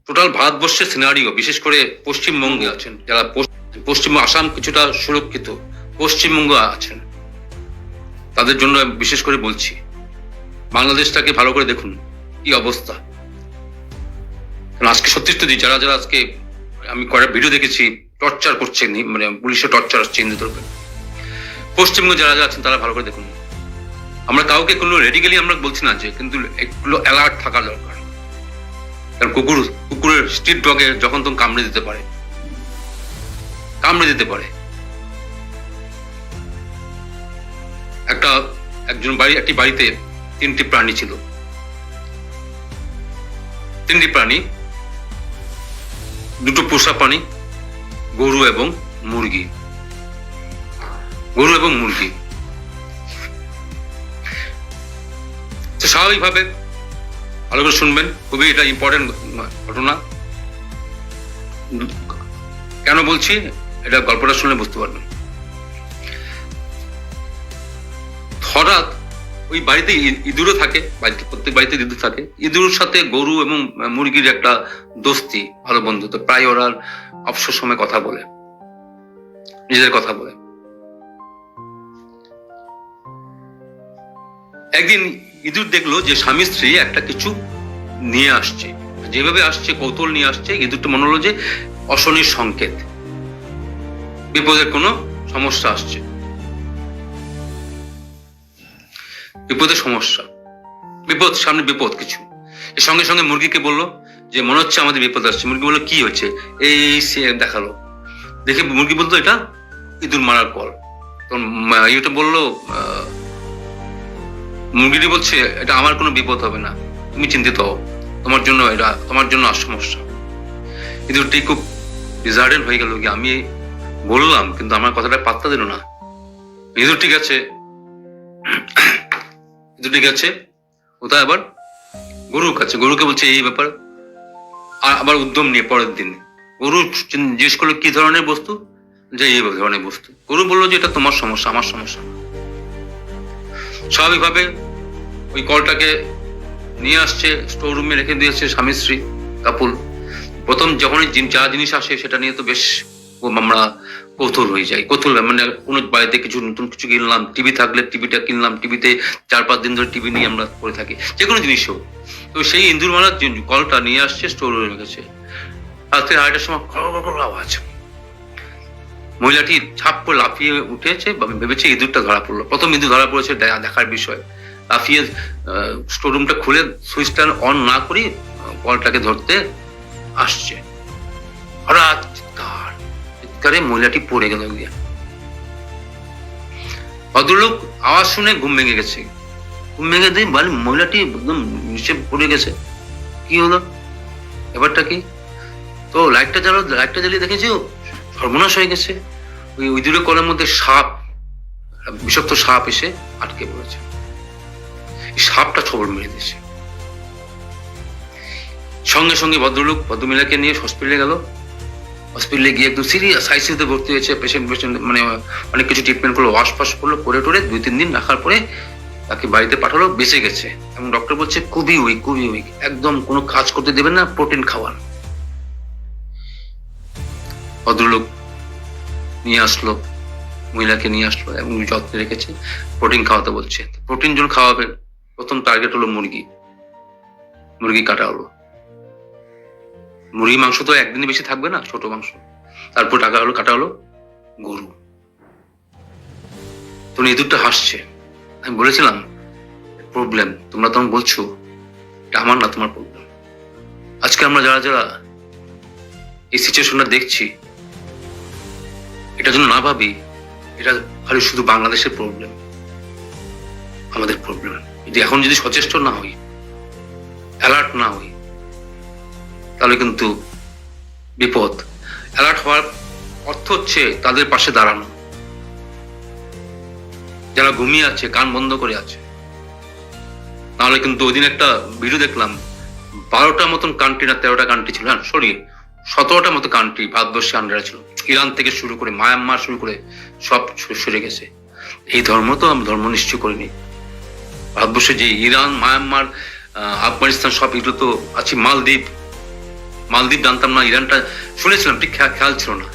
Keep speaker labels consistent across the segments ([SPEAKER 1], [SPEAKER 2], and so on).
[SPEAKER 1] Total ভারতবর্ষের scenario, বিশেষ করে পশ্চিমবঙ্গে আছেন যারা, পশ্চিম আসাম কিছুটা সুরক্ষিত, পশ্চিমবঙ্গ আছেন, তাদের জন্য বিশেষ করে বলছি, বাংলাদেশটাকে ভালো করে দেখুন কি অবস্থা। আজকে সত্যি যারা যারা আজকে আমি কয়েকটা ভিডিও দেখেছি টর্চার করছে, মানে পুলিশের টর্চার আসছে হিন্দুদের উপরে, পশ্চিমবঙ্গে যারা যারা আছেন তারা ভালো করে দেখুন। আমরা কাউকে কোনো রেডিক্যালি আমরা বলছি না, যে কিন্তু একটু অ্যালার্ট থাকা দরকার। কারণ কুকুরের স্ট্রিট ডগে যখন তখন কামড়ে দিতে পারে। একটি বাড়িতে তিনটি প্রাণী ছিল, দুটো পোষা প্রাণী, গরু এবং মুরগি। স্বাভাবিকভাবে ভালো করে শুনবেন, খুবই এটা ইম্পর্টেন্ট ঘটনা। কেন বলছি এটা, গল্পটা শুনলে বুঝতে পারবেন। হঠাৎ ওই বাড়িতে ইঁদুরও থাকে, প্রত্যেক বাড়িতে ইঁদুর থাকে। ইঁদুরের সাথে গরু এবং মুরগির একটা দোস্তি, ভালো বন্ধুত্ব। প্রায় ওরা অবসর সময় কথা বলে, নিজেদের কথা বলে। একদিন ইঁদুর দেখলো যে স্বামী স্ত্রী একটা কিছু নিয়ে আসছে, যেভাবে আসছে কৌতূহল নিয়ে আসছে, ইঁদুরটা মনে হলো যে অশনির সংকেত, বিপদের কোনো সমস্যা আসছে, বিপদ সামনে বিপদ কিছু। এর সঙ্গে সঙ্গে মুরগিকে বললো যে মনে হচ্ছে আমাদের বিপদ আসছে। মুরগি বললো কি হচ্ছে, এই সে দেখালো। দেখে মুরগি বলতো এটা ইঁদুর মারার কল। তখন এটা বললো, মুরগিটি বলছে এটা আমার কোনো বিপদ হবে না, তুমি চিন্তিত হও, তোমার জন্য আর সমস্যা। ইঁদুরটি খুব ডিজার্টেড হয়ে গেল, কি আমি বললাম কিন্তু আমার কথাটা পাত্তা দিল না। ইঁদুর ঠিক আছে, কোথায় আবার গরুর কাছে। গরুকে বলছে এই ব্যাপার, আর আবার উদ্যম নিয়ে পরের দিন গরু জিজ্ঞেস করলো কি ধরনের বস্তু, যে এই ধরনের বস্তু। গরু বললো যে এটা তোমার সমস্যা, আমার সমস্যা না। স্বাভাবিকভাবে ওই কলটাকে নিয়ে আসছে, স্টোর রুমে রেখে দিয়েছে স্বামী স্ত্রী কাপুল। প্রথম যখন যা জিনিস আসে সেটা নিয়ে তো বেশ আমরা কৌতূহল হয়ে যাই। মানে কোনো বাড়িতে কিছু নতুন কিছু কিনলাম, টিভি থাকলে টিভিটা কিনলাম, টিভিতে 4-5 দিন ধরে টিভি নিয়ে আমরা পড়ে থাকি, যে কোনো জিনিস হোক। তো সেই ইঁদুর মারার কলটা নিয়ে আসছে, স্টোর রুমে রেখেছে। রাত্রে 2:30টার সময় আওয়াজ, মহিলাটি ছাপ করে লাফিয়ে উঠেছে, ভেবেছে ইঁদুরটা ধরা পড়লো। প্রথম ইঁদুর ধরা পড়েছে দেখার বিষয়। লাফিয়ে স্টোর রুমটা খুলে সুইচটা অন না করি কলটাকে ধরতে আসছে। হঠাৎ চিৎকারে মহিলাটি পড়ে গেল। ভদ্রলোক আওয়াজ শুনে ঘুম ভেঙে গেছে। মহিলাটি একদম নিচে পড়ে গেছে। কি হলো, ব্যাপারটা কি? তো লাইটটা জ্বালিয়ে দেখেছি সর্বনাশ হয়ে গেছে। ওই ইঁদুরের কলের মধ্যে বিষাক্ত সাপ এসে আটকে পড়েছে। এই সাপটা ছবল মেরে দিয়েছে। সঙ্গে সঙ্গে ভদ্রমহিলাকে নিয়ে হসপিটালে গেল। হসপিটালে গিয়ে একদম সিরিয়াস আইসিইউতে ভর্তি হয়েছে। পেশেন্ট মানে অনেক কিছু ট্রিটমেন্ট করলো, ওয়াশ করলো, করে 2-3 দিন রাখার পরে তাকে বাড়িতে পাঠালো, বেঁচে গেছে। এবং ডক্টর বলছে খুবই উইক, একদম কোনো কাজ করতে দেবেন না, প্রোটিন খাওয়ান। ভদ্রলোক মহিলাকে নিয়ে আসলো এবং যত্নে রেখেছে, প্রোটিন খাওয়াতে বলছে। প্রোটিন যখন খাওয়াবেন, প্রথম টার্গেট হলো মুরগি কাটা হলো। মুরগি মাংস তো একদিনে বেশি থাকবে না, ছোট মাংস। তারপর কাটা হলো গরু। তুমি ইঁদুরটা হাসছে। আমি বলেছিলাম প্রবলেম, তোমরা তখন বলছো এটা আমার না, তোমার প্রবলেম। আজকে আমরা যারা যারা এই সিচুয়েশনটা দেখছি, এটা যেন না ভাবি এটা খালি শুধু বাংলাদেশের প্রবলেম, আমাদের প্রবলেম। এখন যদি সচেষ্ট না হই, অ্যালার্ট না হই, তাহলে কিন্তু বিপদ। অ্যালার্ট হওয়ার অর্থ হচ্ছে তাদের পাশে দাঁড়ানো, যারা ঘুমিয়ে আছে, কান বন্ধ করে আছে। নাহলে কিন্তু ওই দিন একটা ভিডিও দেখলাম, 12টা মতন কান্ট্রি না 13টা কান্ট্রি ছিল, 17টা মতো কান্ট্রি ভারতবর্ষে আন্ডারে ছিল। ইরান থেকে শুরু করে মায়ানমার শুরু করে সব সরে গেছে। এই ধর্ম তো আমি ধর্ম নিশ্চয় করিনি। ভারতবর্ষে যে ইরান, মায়ানমার, আফগানিস্তান, সব এগুলো তো আছে। মালদ্বীপ জানতাম না, ইরানটা শুনেছিলাম, ঠিক খেয়াল ছিল না।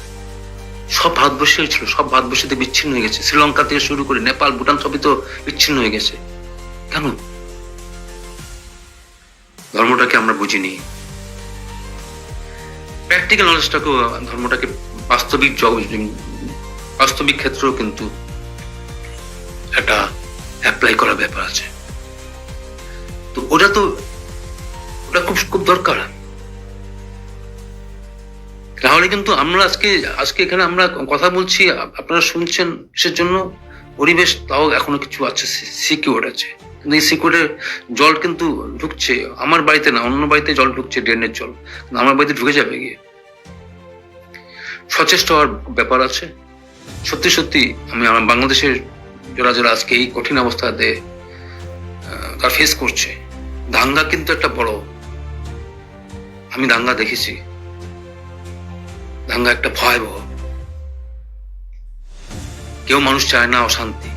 [SPEAKER 1] সব ভারতবর্ষেই ছিল, সব ভারতবর্ষতে বিচ্ছিন্ন হয়ে গেছে। শ্রীলঙ্কা থেকে শুরু করে নেপাল, ভুটান সবই তো বিচ্ছিন্ন হয়ে গেছে। কেন? ধর্মটাকে আমরা বুঝিনি। প্র্যাকটিক্যাল নলেজটাকেও, ধর্মটাকে বাস্তবিক ক্ষেত্রেও কিন্তু একটা অ্যাপ্লাই করার ব্যাপার আছে। তো ওটা খুব খুব দরকার। তাহলে কিন্তু আমরা আজকে এখানে আমরা কথা বলছি, আপনারা শুনছেন, কিসের জন্য? পরিবেশ তাও এখনো কিছু আছে, সিকিউর আছে। কিন্তু এই সিকিউরের জল কিন্তু ঢুকছে, আমার বাড়িতে না, অন্য বাড়িতে জল ঢুকছে, ড্রেনের জল, আমার বাড়িতে ঢুকে যাবে গিয়ে। সচেষ্ট হওয়ার ব্যাপার আছে। সত্যি সত্যি আমি আমার বাংলাদেশের যারা আজকে এই কঠিন অবস্থাতে তার ফেস করছে, দাঙ্গা কিন্তু একটা বড়, আমি দাঙ্গা দেখেছি, দাঙ্গা একটা ভয়াবহ। কেউ মানুষ চায় না অশান্তি,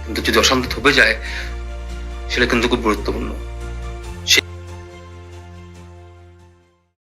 [SPEAKER 1] কিন্তু যদি অশান্তি থপে যায় সেটা কিন্তু খুব গুরুত্বপূর্ণ।